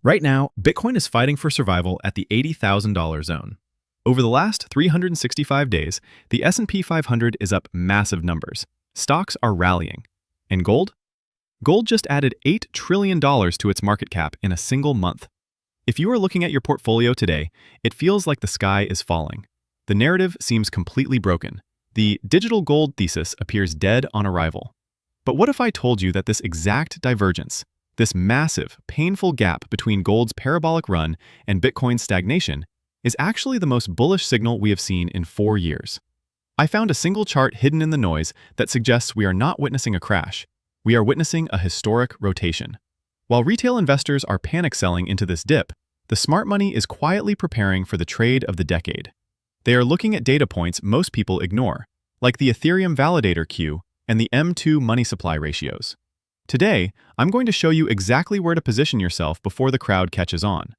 Right now, Bitcoin is fighting for survival at the $80,000 zone. Over the last 365 days, the S&P 500 is up massive numbers. Stocks are rallying. And gold? Gold just added $8 trillion to its market cap in a single month. If you are looking at your portfolio today, it feels like the sky is falling. The narrative seems completely broken. The digital gold thesis appears dead on arrival. But what if I told you that this exact divergence, this massive, painful gap between gold's parabolic run and Bitcoin's stagnation, is actually the most bullish signal we have seen in 4 years? I found a single chart hidden in the noise that suggests we are not witnessing a crash. We are witnessing a historic rotation. While retail investors are panic selling into this dip, the smart money is quietly preparing for the trade of the decade. They are looking at data points most people ignore, like the Ethereum validator queue and the M2 money supply ratios. Today, I'm going to show you exactly where to position yourself before the crowd catches on.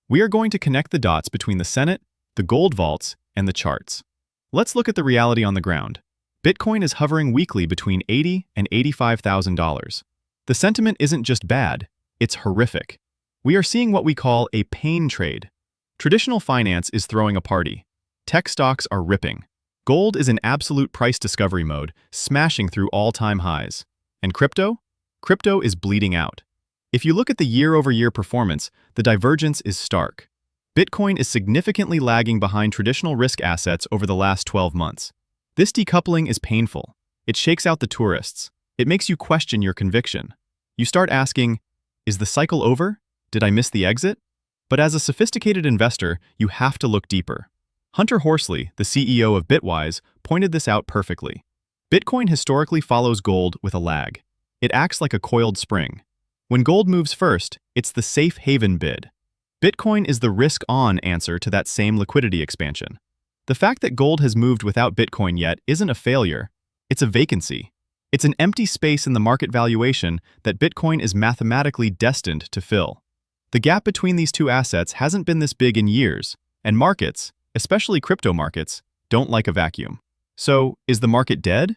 We are going to connect the dots between the Senate, the gold vaults, and the charts. Let's look at the reality on the ground. Bitcoin is hovering weekly between $80,000 and $85,000. The sentiment isn't just bad, it's horrific. We are seeing what we call a pain trade. Traditional finance is throwing a party. Tech stocks are ripping. Gold is in absolute price discovery mode, smashing through all-time highs. And crypto? Crypto is bleeding out. If you look at the year-over-year performance, the divergence is stark. Bitcoin is significantly lagging behind traditional risk assets over the last 12 months. This decoupling is painful. It shakes out the tourists. It makes you question your conviction. You start asking, is the cycle over? Did I miss the exit? But as a sophisticated investor, you have to look deeper. Hunter Horsley, the CEO of Bitwise, pointed this out perfectly. Bitcoin historically follows gold with a lag. It acts like a coiled spring. When gold moves first, it's the safe haven bid. Bitcoin is the risk-on answer to that same liquidity expansion. The fact that gold has moved without Bitcoin yet isn't a failure, it's a vacancy. It's an empty space in the market valuation that Bitcoin is mathematically destined to fill. The gap between these two assets hasn't been this big in years, and markets, especially crypto markets, don't like a vacuum. So, is the market dead?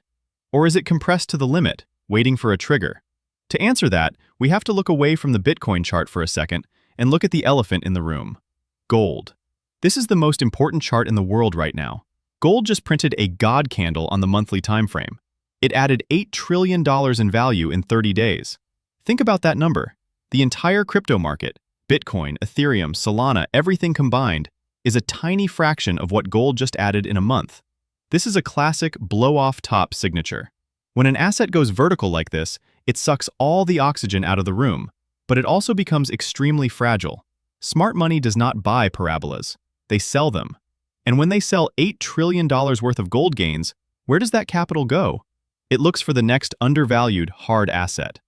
Or is it compressed to the limit, waiting for a trigger? To answer that, we have to look away from the Bitcoin chart for a second and look at the elephant in the room: gold. This is the most important chart in the world right now. Gold just printed a god candle on the monthly time frame. It added $8 trillion in value in 30 days. Think about that number. The entire crypto market, Bitcoin, Ethereum, Solana, everything combined, is a tiny fraction of what gold just added in a month. This is a classic blow-off-top signature. When an asset goes vertical like this, it sucks all the oxygen out of the room, but it also becomes extremely fragile. Smart money does not buy parabolas. They sell them. And when they sell $8 trillion worth of gold gains, where does that capital go? It looks for the next undervalued hard asset.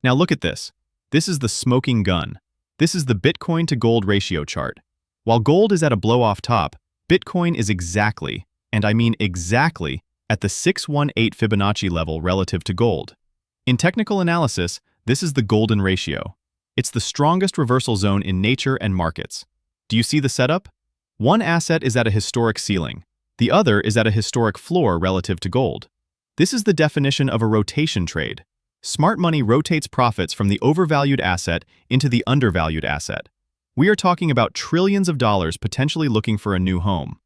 Now look at this. This is the smoking gun. This is the Bitcoin to gold ratio chart. While gold is at a blow-off top, Bitcoin is exactly, and I mean exactly, at the 618 Fibonacci level relative to gold. In technical analysis, this is the golden ratio. It's the strongest reversal zone in nature and markets. Do you see the setup? One asset is at a historic ceiling. The other is at a historic floor relative to gold. This is the definition of a rotation trade. Smart money rotates profits from the overvalued asset into the undervalued asset. We are talking about trillions of dollars potentially looking for a new home.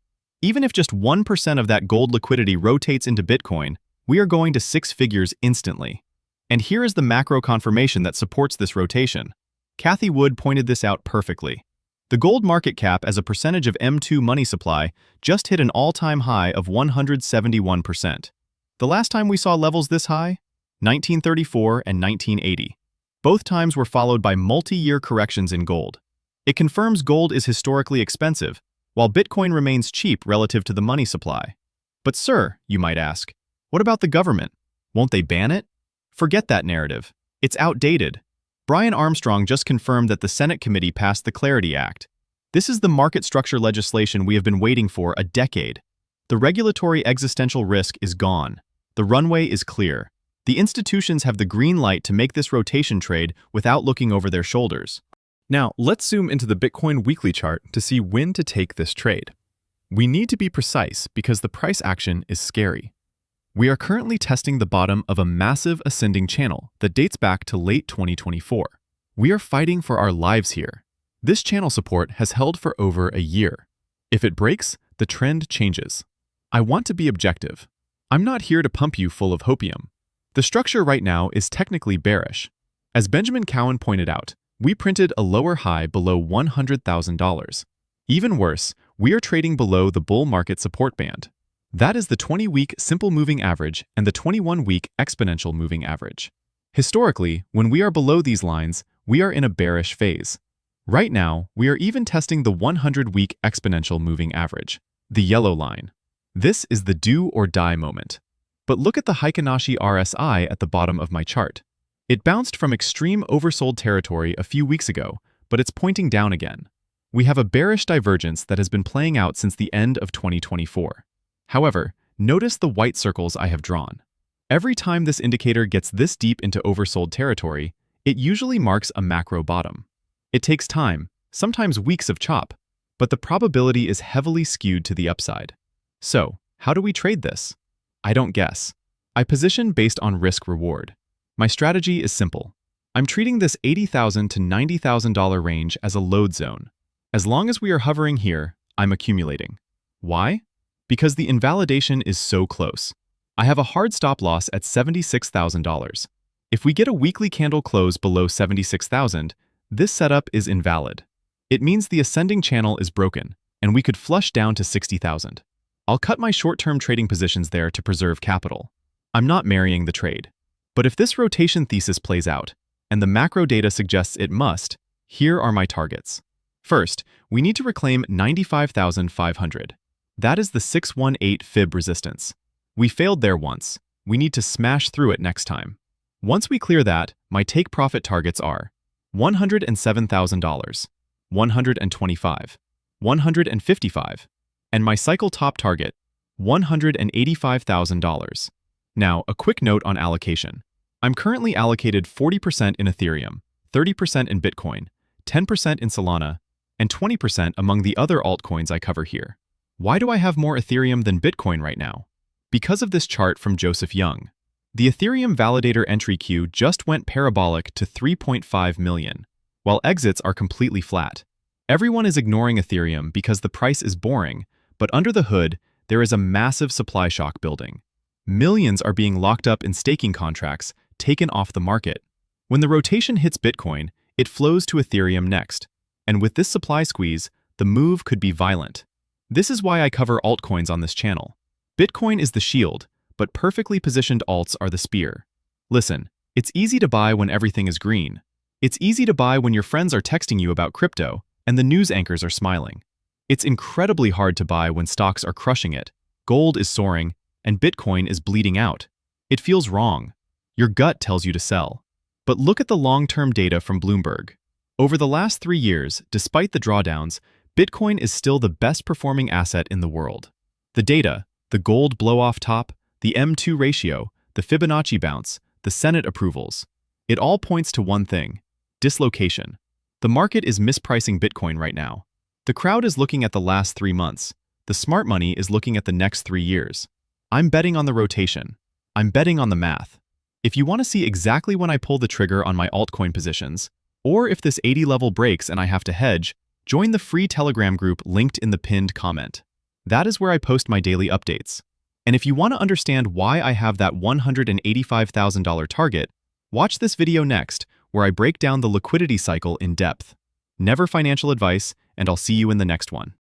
Even if just 1% of that gold liquidity rotates into Bitcoin, we are going to 6 figures instantly. And here is the macro confirmation that supports this rotation. Cathie Wood pointed this out perfectly. The gold market cap as a percentage of M2 money supply just hit an all-time high of 171%. The last time we saw levels this high? 1934 and 1980. Both times were followed by multi-year corrections in gold. It confirms gold is historically expensive, while Bitcoin remains cheap relative to the money supply. But sir, you might ask, what about the government? Won't they ban it? Forget that narrative. It's outdated. Brian Armstrong just confirmed that the Senate committee passed the Clarity Act. This is the market structure legislation we have been waiting for a decade. The regulatory existential risk is gone. The runway is clear. The institutions have the green light to make this rotation trade without looking over their shoulders. Now, let's zoom into the Bitcoin weekly chart to see when to take this trade. We need to be precise because the price action is scary. We are currently testing the bottom of a massive ascending channel that dates back to late 2024. We are fighting for our lives here. This channel support has held for over a year. If it breaks, the trend changes. I want to be objective. I'm not here to pump you full of hopium. The structure right now is technically bearish. As Benjamin Cowan pointed out, we printed a lower high below $100,000. Even worse, we are trading below the bull market support band. That is the 20-week simple moving average and the 21-week exponential moving average. Historically, when we are below these lines, we are in a bearish phase. Right now, we are even testing the 100-week exponential moving average, the yellow line. This is the do or die moment. But look at the Heikin RSI at the bottom of my chart. It bounced from extreme oversold territory a few weeks ago, but it's pointing down again. We have a bearish divergence that has been playing out since the end of 2024. However, notice the white circles I have drawn. Every time this indicator gets this deep into oversold territory, it usually marks a macro bottom. It takes time, sometimes weeks of chop, but the probability is heavily skewed to the upside. So, how do we trade this? I don't guess. I position based on risk-reward. My strategy is simple. I'm treating this $80,000 to $90,000 range as a load zone. As long as we are hovering here, I'm accumulating. Why? Because the invalidation is so close. I have a hard stop loss at $76,000. If we get a weekly candle close below $76,000, this setup is invalid. It means the ascending channel is broken, and we could flush down to $60,000. I'll cut my short-term trading positions there to preserve capital. I'm not marrying the trade. But if this rotation thesis plays out, and the macro data suggests it must, here are my targets. First, we need to reclaim 95,500. That is the 618 fib resistance. We failed there once. We need to smash through it next time. Once we clear that, my take profit targets are $107,000, $125, $155, and my cycle top target, $185,000. Now, a quick note on allocation. I'm currently allocated 40% in Ethereum, 30% in Bitcoin, 10% in Solana, and 20% among the other altcoins I cover here. Why do I have more Ethereum than Bitcoin right now? Because of this chart from Joseph Young. The Ethereum validator entry queue just went parabolic to 3.5 million, while exits are completely flat. Everyone is ignoring Ethereum because the price is boring, but under the hood, there is a massive supply shock building. Millions are being locked up in staking contracts, taken off the market. When the rotation hits Bitcoin, it flows to Ethereum next. And with this supply squeeze, the move could be violent. This is why I cover altcoins on this channel. Bitcoin is the shield, but perfectly positioned alts are the spear. Listen, it's easy to buy when everything is green. It's easy to buy when your friends are texting you about crypto and the news anchors are smiling. It's incredibly hard to buy when stocks are crushing it, gold is soaring, and Bitcoin is bleeding out. It feels wrong. Your gut tells you to sell. But look at the long-term data from Bloomberg. Over the last 3 years, despite the drawdowns, Bitcoin is still the best performing asset in the world. The data, the gold blow-off top, the M2 ratio, the Fibonacci bounce, the Senate approvals, it all points to one thing: dislocation. The market is mispricing Bitcoin right now. The crowd is looking at the last 3 months. The smart money is looking at the next 3 years. I'm betting on the rotation. I'm betting on the math. If you want to see exactly when I pull the trigger on my altcoin positions, or if this 80 level breaks and I have to hedge, join the free Telegram group linked in the pinned comment. That is where I post my daily updates. And if you want to understand why I have that $185,000 target, watch this video next, where I break down the liquidity cycle in depth. Never financial advice, and I'll see you in the next one.